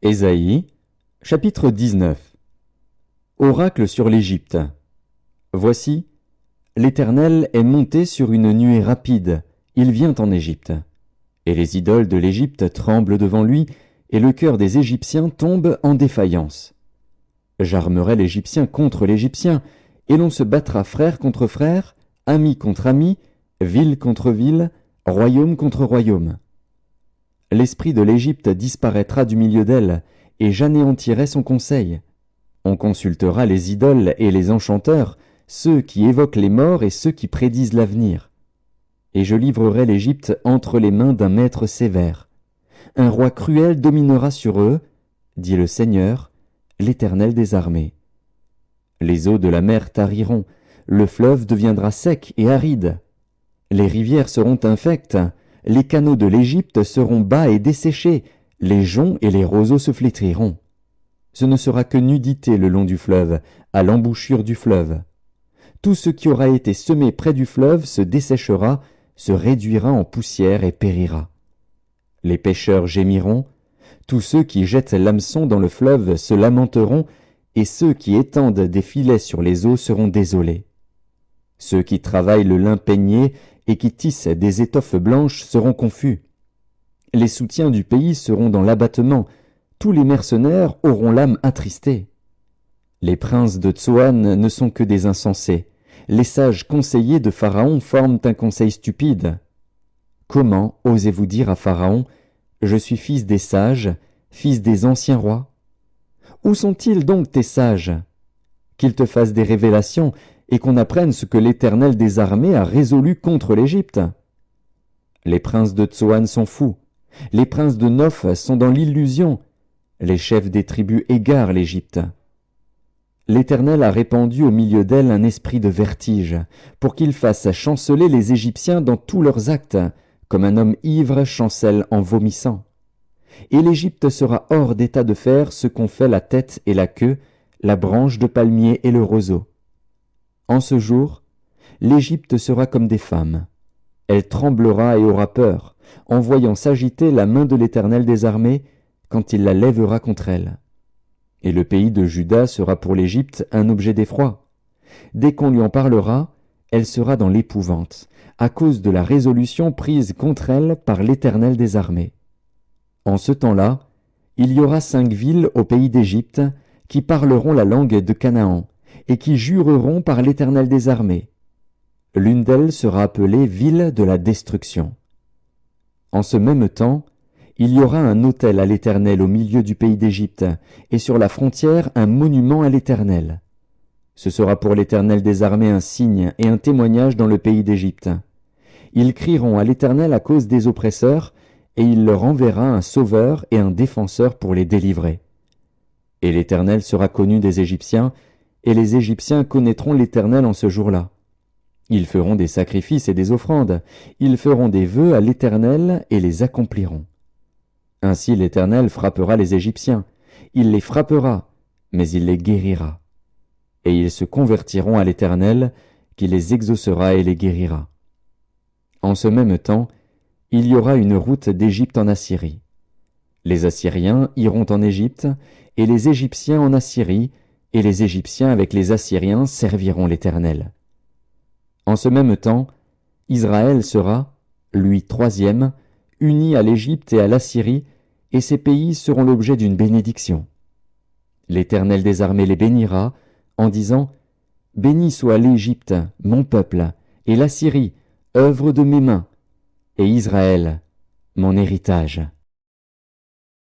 Ésaïe, chapitre 19. Oracle sur l'Égypte. Voici, l'Éternel est monté sur une nuée rapide, il vient en Égypte. Et les idoles de l'Égypte tremblent devant lui, et le cœur des Égyptiens tombe en défaillance. J'armerai l'Égyptien contre l'Égyptien, et l'on se battra frère contre frère, ami contre ami, ville contre ville, royaume contre royaume. L'esprit de l'Égypte disparaîtra du milieu d'elle, et j'anéantirai son conseil. On consultera les idoles et les enchanteurs, ceux qui évoquent les morts et ceux qui prédisent l'avenir. Et je livrerai l'Égypte entre les mains d'un maître sévère. Un roi cruel dominera sur eux, dit le Seigneur, l'Éternel des armées. Les eaux de la mer tariront, le fleuve deviendra sec et aride. Les rivières seront infectes, les canaux de l'Égypte seront bas et desséchés, les joncs et les roseaux se flétriront. Ce ne sera que nudité le long du fleuve, à l'embouchure du fleuve. Tout ce qui aura été semé près du fleuve se desséchera, se réduira en poussière et périra. Les pêcheurs gémiront, tous ceux qui jettent l'hameçon dans le fleuve se lamenteront, et ceux qui étendent des filets sur les eaux seront désolés. Ceux qui travaillent le lin peigné et qui tissent des étoffes blanches seront confus. Les soutiens du pays seront dans l'abattement, tous les mercenaires auront l'âme attristée. Les princes de Tsoan ne sont que des insensés, les sages conseillers de Pharaon forment un conseil stupide. Comment osez-vous dire à Pharaon, « Je suis fils des sages, fils des anciens rois » Où sont-ils donc tes sages? Qu'ils te fassent des révélations et qu'on apprenne ce que l'Éternel des armées a résolu contre l'Égypte. Les princes de Tsoan sont fous, les princes de Noph sont dans l'illusion, les chefs des tribus égarent l'Égypte. L'Éternel a répandu au milieu d'elle un esprit de vertige, pour qu'il fasse chanceler les Égyptiens dans tous leurs actes, comme un homme ivre chancelle en vomissant. Et l'Égypte sera hors d'état de faire ce qu'ont fait la tête et la queue, la branche de palmier et le roseau. En ce jour, l'Égypte sera comme des femmes. Elle tremblera et aura peur, en voyant s'agiter la main de l'Éternel des armées, quand il la lèvera contre elle. Et le pays de Juda sera pour l'Égypte un objet d'effroi. Dès qu'on lui en parlera, elle sera dans l'épouvante, à cause de la résolution prise contre elle par l'Éternel des armées. En ce temps-là, il y aura 5 villes au pays d'Égypte qui parleront la langue de Canaan et qui jureront par l'Éternel des armées. L'une d'elles sera appelée ville de la destruction. En ce même temps, il y aura un autel à l'Éternel au milieu du pays d'Égypte, et sur la frontière un monument à l'Éternel. Ce sera pour l'Éternel des armées un signe et un témoignage dans le pays d'Égypte. Ils crieront à l'Éternel à cause des oppresseurs, et il leur enverra un sauveur et un défenseur pour les délivrer. Et l'Éternel sera connu des Égyptiens, et les Égyptiens connaîtront l'Éternel en ce jour-là. Ils feront des sacrifices et des offrandes, ils feront des vœux à l'Éternel et les accompliront. Ainsi l'Éternel frappera les Égyptiens, il les frappera, mais il les guérira. Et ils se convertiront à l'Éternel, qui les exaucera et les guérira. En ce même temps, il y aura une route d'Égypte en Assyrie. Les Assyriens iront en Égypte, et les Égyptiens en Assyrie, et les Égyptiens avec les Assyriens serviront l'Éternel. En ce même temps, Israël sera, lui troisième, uni à l'Égypte et à l'Assyrie, et ces pays seront l'objet d'une bénédiction. L'Éternel des armées les bénira, en disant « Béni soit l'Égypte, mon peuple, et l'Assyrie, œuvre de mes mains, et Israël, mon héritage. »